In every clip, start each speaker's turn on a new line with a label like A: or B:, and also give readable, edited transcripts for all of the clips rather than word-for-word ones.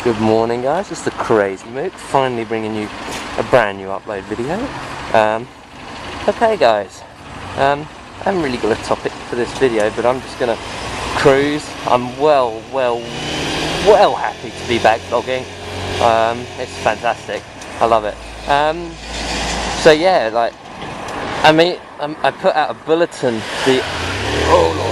A: Good morning guys, it's the Crazy Mook, finally bringing you a brand new upload video. Okay guys, I haven't really got a topic for this video, but I'm just going to cruise. I'm well happy to be back vlogging. It's fantastic, I love it. So yeah, like, I mean, I put out a bulletin, oh lord.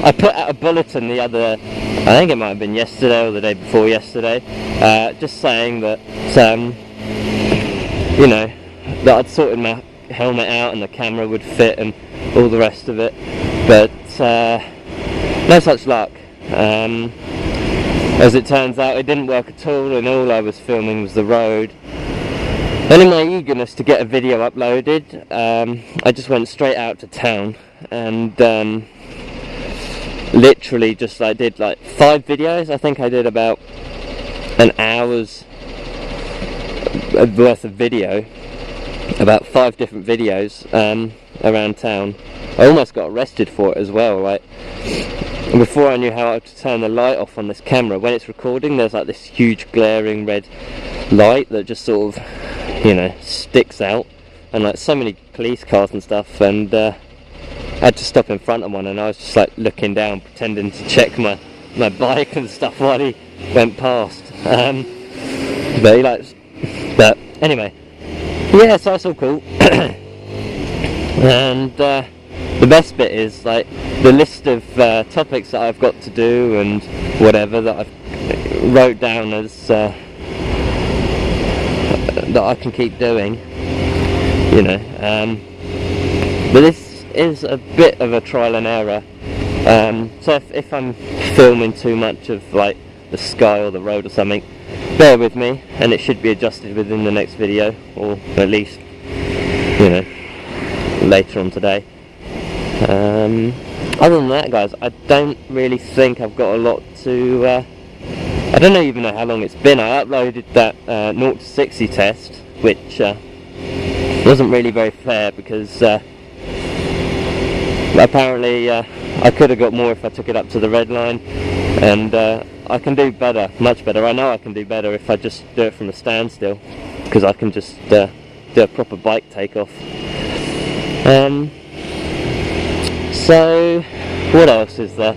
A: I put out a bulletin the other, I think it might have been yesterday or the day before yesterday, just saying that, you know, that I'd sorted my helmet out and the camera would fit and all the rest of it, but no such luck. As it turns out, it didn't work at all, and all I was filming was the road. And in my eagerness to get a video uploaded, I just went straight out to town and literally just did like 5 videos. I think I did about an hour's worth of video, about 5 different videos around town. I almost got arrested for it as well. Like, before I knew how to turn the light off on this camera, when it's recording there's like this huge glaring red light that just sort of, you know, sticks out, and like so many police cars and stuff, and I had to stop in front of one, and I was just like looking down pretending to check my bike and stuff while he went past. But anyway, yeah, so that's all cool. And the best bit is like the list of topics that I've got to do and whatever that I've wrote down as that I can keep doing, you know. But this is a bit of a trial and error, so if I'm filming too much of like the sky or the road or something, bear with me, and it should be adjusted within the next video, or at least, you know, later on today. Other than that guys, I don't really think I've got a lot to I don't even know how long it's been. I uploaded that 0 to 60 test, which wasn't really very fair, because apparently I could have got more if I took it up to the red line, and I can do better, much better. I know I can do better if I just do it from a standstill, because I can just do a proper bike takeoff. So what else is there?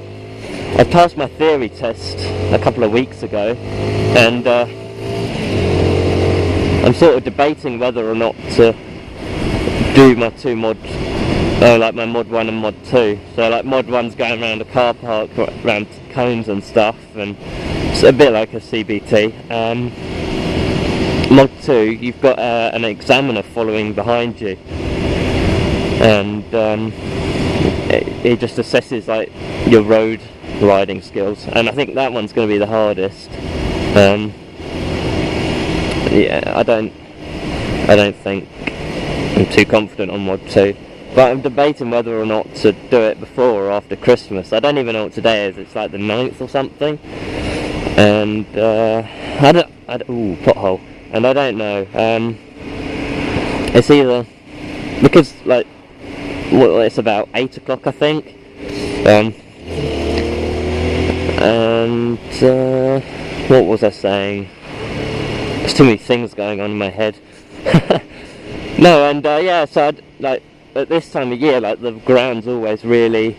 A: I passed my theory test a couple of weeks ago, and I'm sort of debating whether or not to do my 2 mods, like my mod 1 and mod 2. So like mod 1's going around a car park, around cones and stuff, and it's a bit like a CBT. Mod 2, you've got an examiner following behind you, and it just assesses like your road riding skills, and I think that one's going to be the hardest. Yeah, I don't think I'm too confident on mod 2, but I'm debating whether or not to do it before or after Christmas. I don't even know what today is. It's like the 9th or something, and ooh, pothole, and I don't know. It's either, because like, well, it's about 8 o'clock I think, and what was I saying? There's too many things going on in my head. No, and yeah, so like at this time of year, like the ground's always really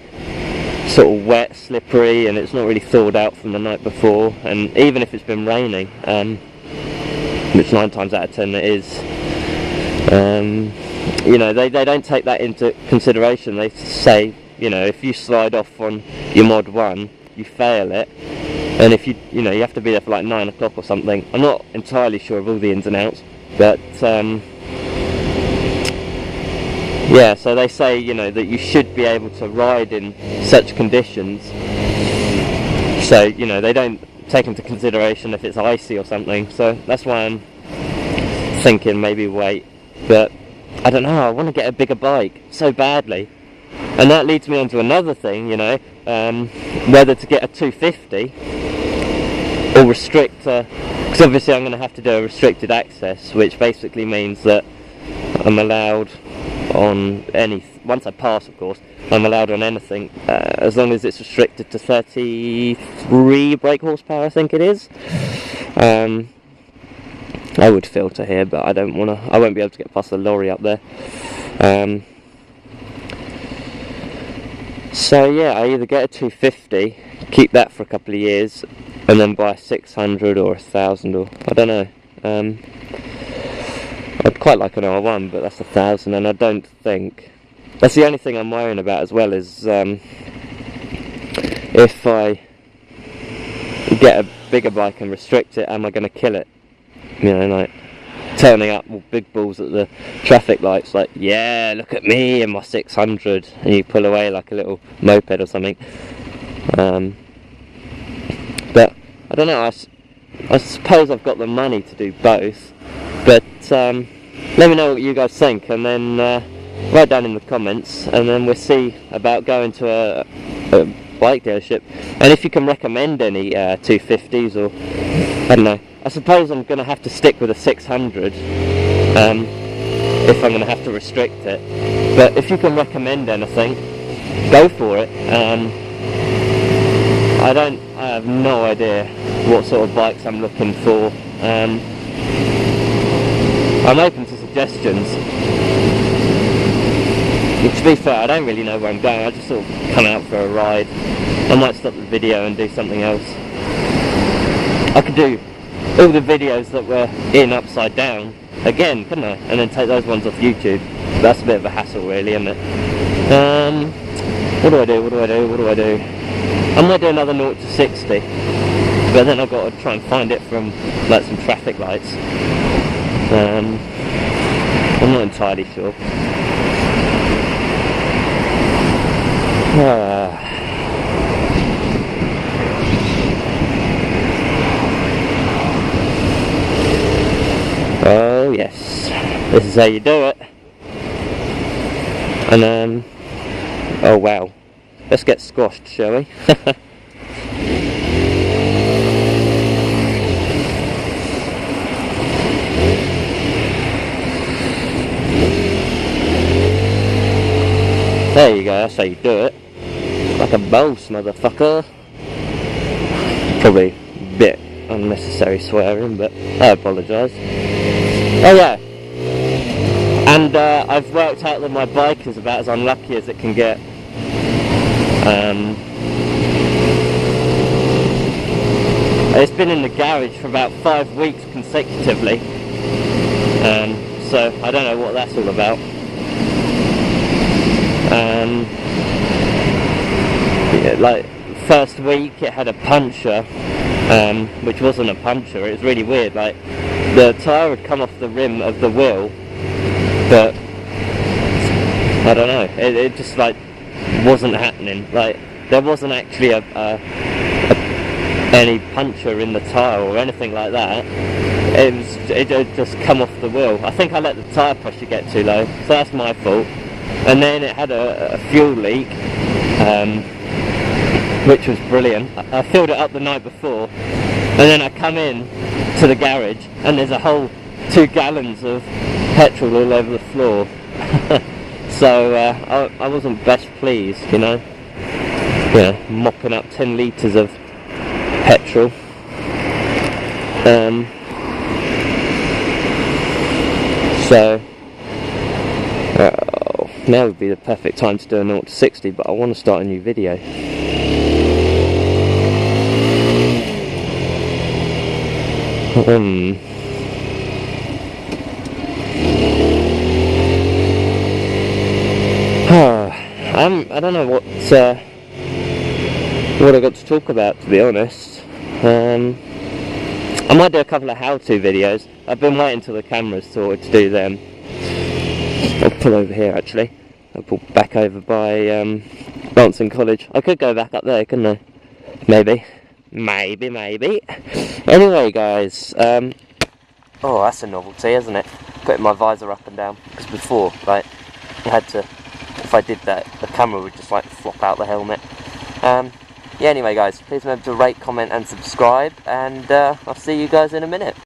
A: sort of wet, slippery, and it's not really thawed out from the night before. And even if it's been raining, which 9 times out of 10 it is, you know, they don't take that into consideration. They say, you know, if you slide off on your mod 1, you fail it, and if you know, you have to be there for like 9 o'clock or something. I'm not entirely sure of all the ins and outs, but yeah, so they say, you know, that you should be able to ride in such conditions. So, you know, they don't take into consideration if it's icy or something. So that's why I'm thinking maybe wait. But I don't know, I want to get a bigger bike so badly, and that leads me on to another thing, you know, whether to get a 250 or restrict, because obviously I'm going to have to do a restricted access, which basically means that I'm allowed on any once I pass, of course, I'm allowed on anything, as long as it's restricted to 33 brake horsepower, I think it is. I would filter here, but I don't want to. I won't be able to get past the lorry up there. So yeah, I either get a 250, keep that for a couple of years, and then buy a 600 or 1000, or I don't know. I'd quite like an R1, but that's 1000, and I don't think. That's the only thing I'm worrying about as well, is if I get a bigger bike and restrict it, am I going to kill it? You know, like turning up with big balls at the traffic lights, like, yeah, look at me and my 600, and you pull away like a little moped or something. But I don't know, I suppose I've got the money to do both, but let me know what you guys think, and then write down in the comments, and then we'll see about going to a bike dealership, and if you can recommend any 250s, or I don't know. I suppose I'm going to have to stick with a 600 if I'm going to have to restrict it, but if you can recommend anything, go for it. I have no idea what sort of bikes I'm looking for. I'm open to suggestions. But to be fair, I don't really know where I'm going. I just sort of come out for a ride. I might stop the video and do something else. I could do all the videos that were in upside down again, couldn't I? And then take those ones off YouTube. That's a bit of a hassle, really, isn't it? What do I do? I might do another 0 to 60, but then I've got to try and find it from like some traffic lights. I'm not entirely sure. Oh yes, this is how you do it. And oh wow, let's get squashed, shall we? There you go, that's how you do it. Like a boss, motherfucker. Probably a bit unnecessary swearing, but I apologise. Oh yeah, and I've worked out that my bike is about as unlucky as it can get. It's been in the garage for about 5 weeks consecutively, so I don't know what that's all about. Yeah, like first week it had a puncture, which wasn't a puncture. It was really weird. Like the tyre had come off the rim of the wheel, but I don't know. It just like wasn't happening. Like there wasn't actually any puncture in the tyre or anything like that. It had just come off the wheel. I think I let the tyre pressure get too low, so that's my fault. And then it had a fuel leak, which was brilliant. I filled it up the night before, and then I come in to the garage and there's a whole 2 gallons of petrol all over the floor. So I wasn't best pleased, you know. Yeah, mopping up 10 litres of petrol. So now would be the perfect time to do a 0 to 60, but I want to start a new video. I don't know what I got to talk about, to be honest. I might do a couple of how-to videos. I've been waiting till the camera's sorted to do them. I'll pull over here actually. I'll pull back over by Bronson College. I could go back up there, couldn't I? Maybe. Anyway guys, oh that's a novelty, isn't it? Putting my visor up and down. Because before, like, I had to, if I did that, the camera would just like flop out the helmet. Yeah, anyway guys, please remember to rate, comment and subscribe, and I'll see you guys in a minute.